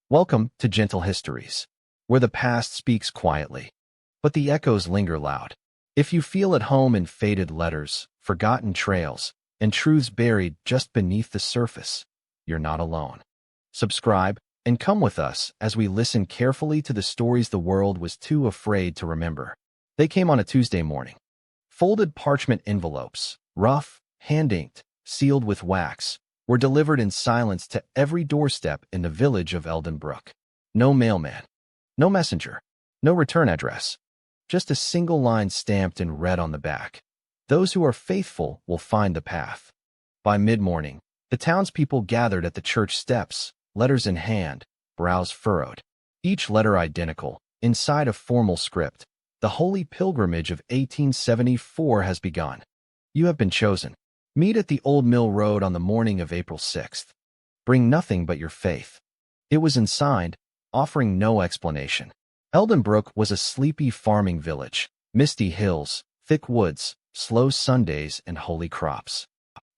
Welcome to Gentle Histories, where the past speaks quietly, but the echoes linger loud. If you feel at home in faded letters, forgotten trails, and truths buried just beneath the surface, you're not alone. Subscribe and come with us as we listen carefully to the stories the world was too afraid to remember. They came on a Tuesday morning. Folded parchment envelopes, rough, hand-inked, sealed with wax, were delivered in silence to every doorstep in the village of Eldenbrook. No mailman, no messenger, no return address, just a single line stamped in red on the back. Those who are faithful will find the path. By mid-morning, the townspeople gathered at the church steps, letters in hand, brows furrowed. Each letter identical, inside a formal script. The holy pilgrimage of 1874 has begun. You have been chosen. Meet at the Old Mill Road on the morning of April 6th. Bring nothing but your faith. It was unsigned, offering no explanation. Eldenbrook was a sleepy farming village. Misty hills, thick woods, slow Sundays, and holy crops.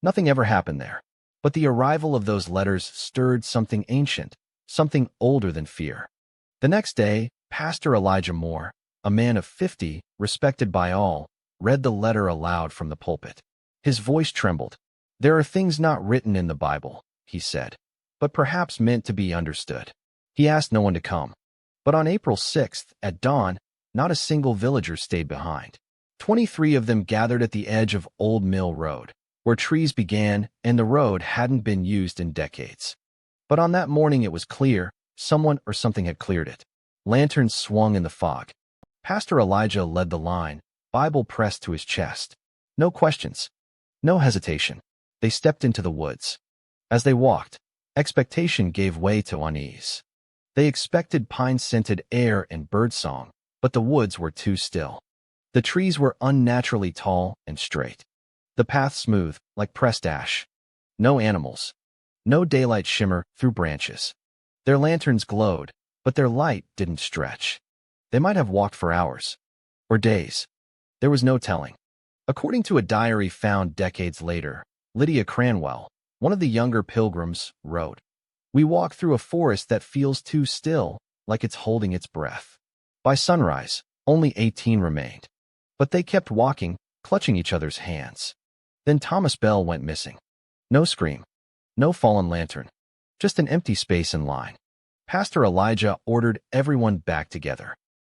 Nothing ever happened there. But the arrival of those letters stirred something ancient, something older than fear. The next day, Pastor Elijah Moore, a man of 50, respected by all, read the letter aloud from the pulpit. His voice trembled. "There are things not written in the Bible," he said, "but perhaps meant to be understood." He asked no one to come. But on April 6th, at dawn, not a single villager stayed behind. 23 of them gathered at the edge of Old Mill Road, where trees began and the road hadn't been used in decades. But on that morning it was clear, someone or something had cleared it. Lanterns swung in the fog. Pastor Elijah led the line, Bible pressed to his chest. No questions. No hesitation. They stepped into the woods. As they walked, expectation gave way to unease. They expected pine-scented air and birdsong, but the woods were too still. The trees were unnaturally tall and straight. The path smooth, like pressed ash. No animals. No daylight shimmer through branches. Their lanterns glowed, but their light didn't stretch. They might have walked for hours. Or days. There was no telling. According to a diary found decades later, Lydia Cranwell, one of the younger pilgrims, wrote, "We walk through a forest that feels too still, like it's holding its breath." By sunrise, only 18 remained. But they kept walking, clutching each other's hands. Then Thomas Bell went missing. No scream. No fallen lantern. Just an empty space in line. Pastor Elijah ordered everyone back together.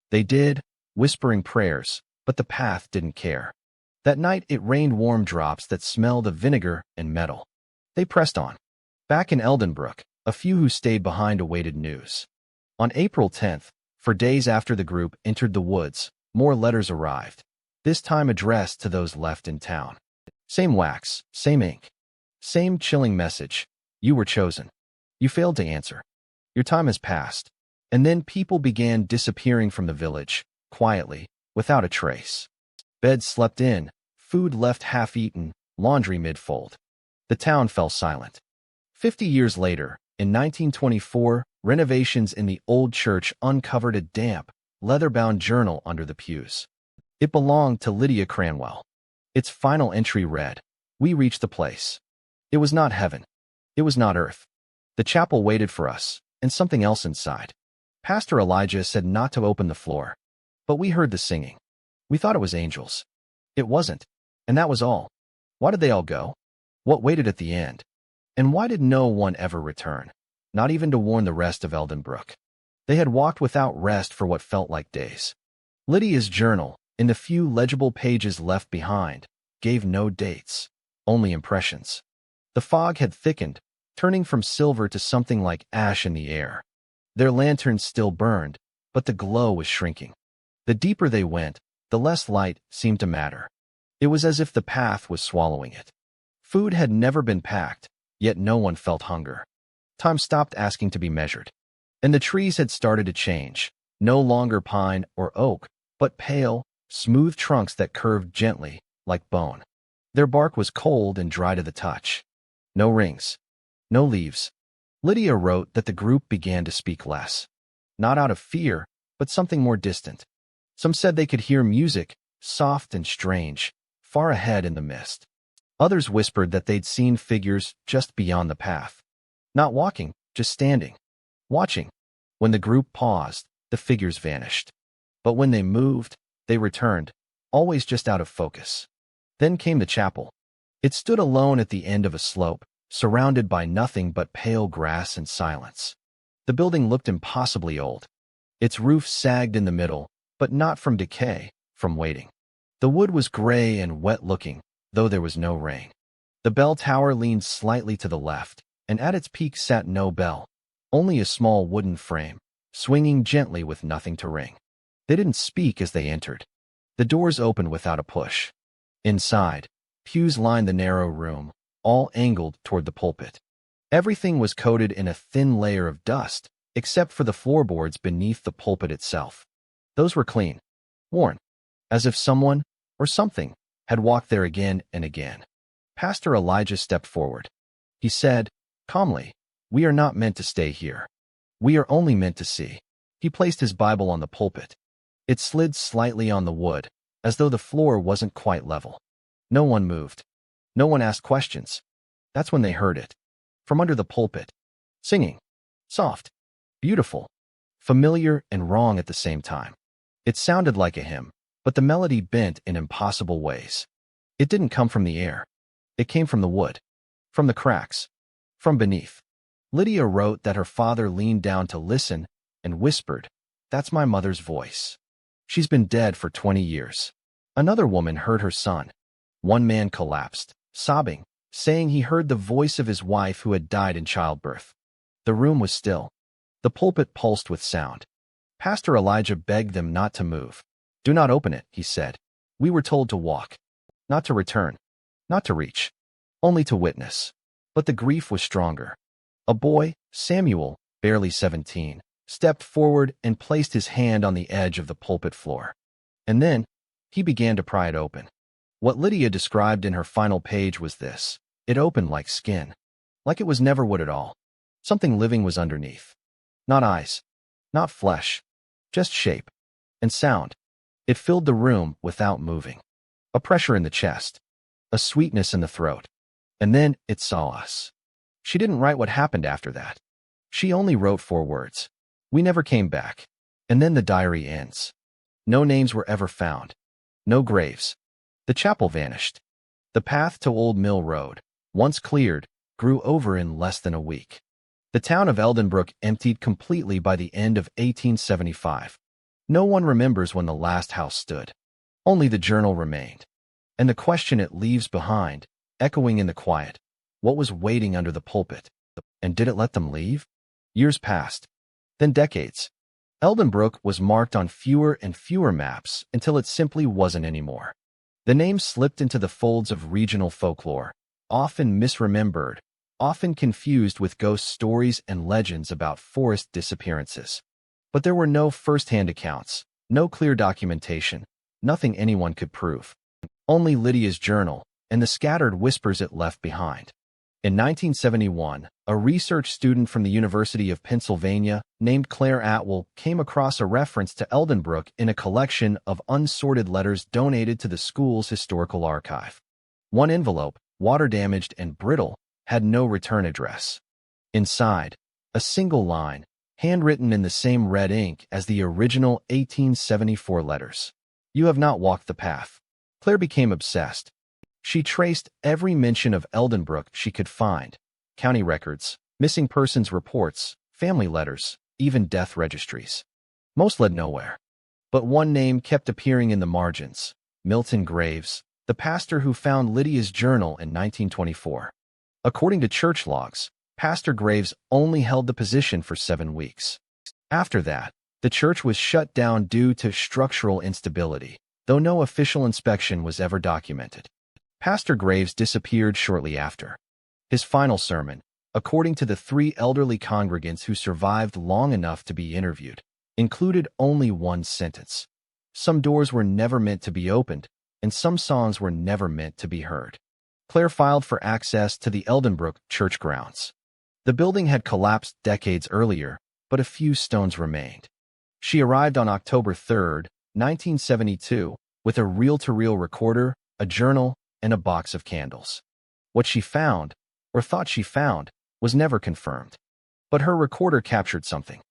They did, whispering prayers, but the path didn't care. That night it rained warm drops that smelled of vinegar and metal. They pressed on. Back in Eldenbrook, a few who stayed behind awaited news. On April 10th, for days after the group entered the woods, more letters arrived, this time addressed to those left in town. Same wax, same ink. Same chilling message. You were chosen. You failed to answer. Your time has passed. And then people began disappearing from the village, quietly, without a trace. Beds slept in, food left half-eaten, laundry mid-fold. The town fell silent. 50 years later, in 1924, renovations in the old church uncovered a damp, leather-bound journal under the pews. It belonged to Lydia Cranwell. Its final entry read, "We reached the place. It was not heaven. It was not earth. The chapel waited for us, and something else inside. Pastor Elijah said not to open the floor. But we heard the singing. We thought it was angels. It wasn't. And that was all. Why did they all go? What waited at the end? And why did no one ever return? Not even to warn the rest of Eldenbrook. They had walked without rest for what felt like days." Lydia's journal, in the few legible pages left behind, gave no dates, only impressions. The fog had thickened, turning from silver to something like ash in the air. Their lanterns still burned, but the glow was shrinking. The deeper they went, the less light seemed to matter. It was as if the path was swallowing it. Food had never been packed, yet no one felt hunger. Time stopped asking to be measured. And the trees had started to change, no longer pine or oak, but pale, smooth trunks that curved gently, like bone. Their bark was cold and dry to the touch. No rings. No leaves. Lydia wrote that the group began to speak less. Not out of fear, but something more distant. Some said they could hear music, soft and strange, far ahead in the mist. Others whispered that they'd seen figures just beyond the path. Not walking, just standing. Watching, When the group paused, the figures vanished. But when they moved, they returned, always just out of focus. Then came the chapel. It stood alone at the end of a slope, surrounded by nothing but pale grass and silence. The building looked impossibly old. Its roof sagged in the middle, but not from decay, from waiting. The wood was gray and wet-looking, though there was no rain. The bell tower leaned slightly to the left, and at its peak sat no bell, only a small wooden frame, swinging gently with nothing to ring. They didn't speak as they entered. The doors opened without a push. Inside, pews lined the narrow room, all angled toward the pulpit. Everything was coated in a thin layer of dust, except for the floorboards beneath the pulpit itself. Those were clean, worn, as if someone, or something, had walked there again and again. Pastor Elijah stepped forward. He said, calmly, "We are not meant to stay here. We are only meant to see." He placed his Bible on the pulpit. It slid slightly on the wood, as though the floor wasn't quite level. No one moved. No one asked questions. That's when they heard it. From under the pulpit. Singing. Soft. Beautiful. Familiar and wrong at the same time. It sounded like a hymn, but the melody bent in impossible ways. It didn't come from the air. It came from the wood. From the cracks. From beneath. Lydia wrote that her father leaned down to listen and whispered, "That's my mother's voice. She's been dead for 20 years. Another woman heard her son. One man collapsed, sobbing, saying he heard the voice of his wife who had died in childbirth. The room was still. The pulpit pulsed with sound. Pastor Elijah begged them not to move. "Do not open it," he said. "We were told to walk, not to return, not to reach, only to witness." But the grief was stronger. A boy, Samuel, barely 17, stepped forward and placed his hand on the edge of the pulpit floor. And then, he began to pry it open. What Lydia described in her final page was this. It opened like skin. Like it was never wood at all. Something living was underneath. Not eyes. Not flesh. Just shape. And sound. It filled the room without moving. A pressure in the chest. A sweetness in the throat. And then it saw us. She didn't write what happened after that. She only wrote 4 words. "We never came back." And then the diary ends. No names were ever found. No graves. The chapel vanished. The path to Old Mill Road, once cleared, grew over in less than a week. The town of Eldenbrook emptied completely by the end of 1875. No one remembers when the last house stood. Only the journal remained. And the question it leaves behind, echoing in the quiet, what was waiting under the pulpit? And did it let them leave? Years passed. Then decades. Eldenbrook was marked on fewer and fewer maps until it simply wasn't anymore. The name slipped into the folds of regional folklore, often misremembered, often confused with ghost stories and legends about forest disappearances. But there were no first-hand accounts, no clear documentation, nothing anyone could prove. Only Lydia's journal and the scattered whispers it left behind. In 1971, a research student from the University of Pennsylvania named Claire Atwell came across a reference to Eldenbrook in a collection of unsorted letters donated to the school's historical archive. One envelope, water-damaged and brittle, had no return address. Inside, a single line, handwritten in the same red ink as the original 1874 letters. "You have not walked the path." Claire became obsessed. She traced every mention of Eldenbrook she could find. County records, missing persons reports, family letters, even death registries. Most led nowhere. But one name kept appearing in the margins. Milton Graves, the pastor who found Lydia's journal in 1924. According to church logs, Pastor Graves only held the position for 7 weeks. After that, the church was shut down due to structural instability, though no official inspection was ever documented. Pastor Graves disappeared shortly after. His final sermon, according to the 3 elderly congregants who survived long enough to be interviewed, included only one sentence. Some doors were never meant to be opened, and some songs were never meant to be heard. Claire filed for access to the Eldenbrook church grounds. The building had collapsed decades earlier, but a few stones remained. She arrived on October 3, 1972, with a reel-to-reel recorder, a journal, and a box of candles. What she found, or thought she found, was never confirmed. But her recorder captured something.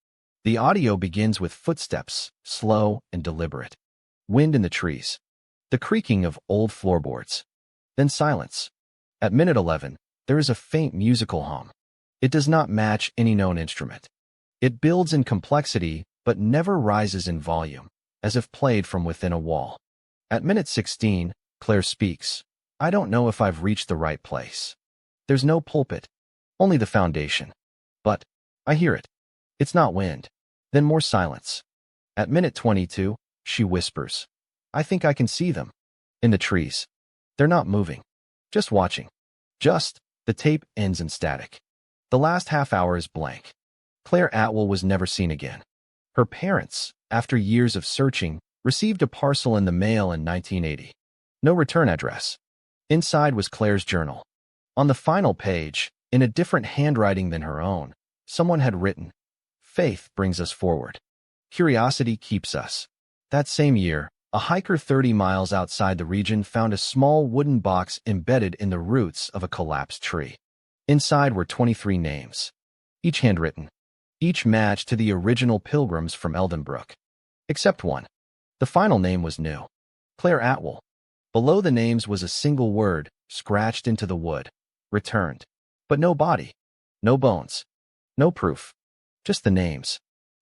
The audio begins with footsteps, slow and deliberate. Wind in the trees. The creaking of old floorboards. Then silence. At minute 11, there is a faint musical hum. It does not match any known instrument. It builds in complexity but never rises in volume, as if played from within a wall. At minute 16, Claire speaks. I don't know if I've reached the right place. There's no pulpit, only the foundation. But I hear it. It's not wind. Then more silence. At minute 22, she whispers. I think I can see them. In the trees. They're not moving. Just watching. The tape ends in static. The last half hour is blank. Claire Atwell was never seen again. Her parents, after years of searching, received a parcel in the mail in 1980. No return address. Inside was Claire's journal. On the final page, in a different handwriting than her own, someone had written, Faith brings us forward. Curiosity keeps us. That same year, a hiker 30 miles outside the region found a small wooden box embedded in the roots of a collapsed tree. Inside were 23 names, each handwritten. Each matched to the original pilgrims from Eldenbrook. Except one. The final name was new. Claire Atwell. Below the names was a single word, scratched into the wood. Returned. But no body. No bones. No proof. Just the names.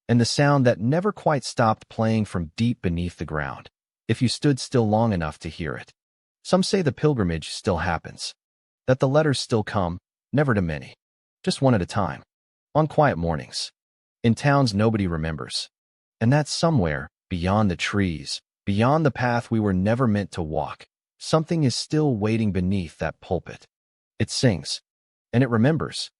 And the sound that never quite stopped playing from deep beneath the ground, if you stood still long enough to hear it. Some say the pilgrimage still happens. That the letters still come, never to many. Just one at a time. On quiet mornings. In towns nobody remembers. And that somewhere, beyond the trees, beyond the path we were never meant to walk, something is still waiting beneath that pulpit. It sings. And it remembers.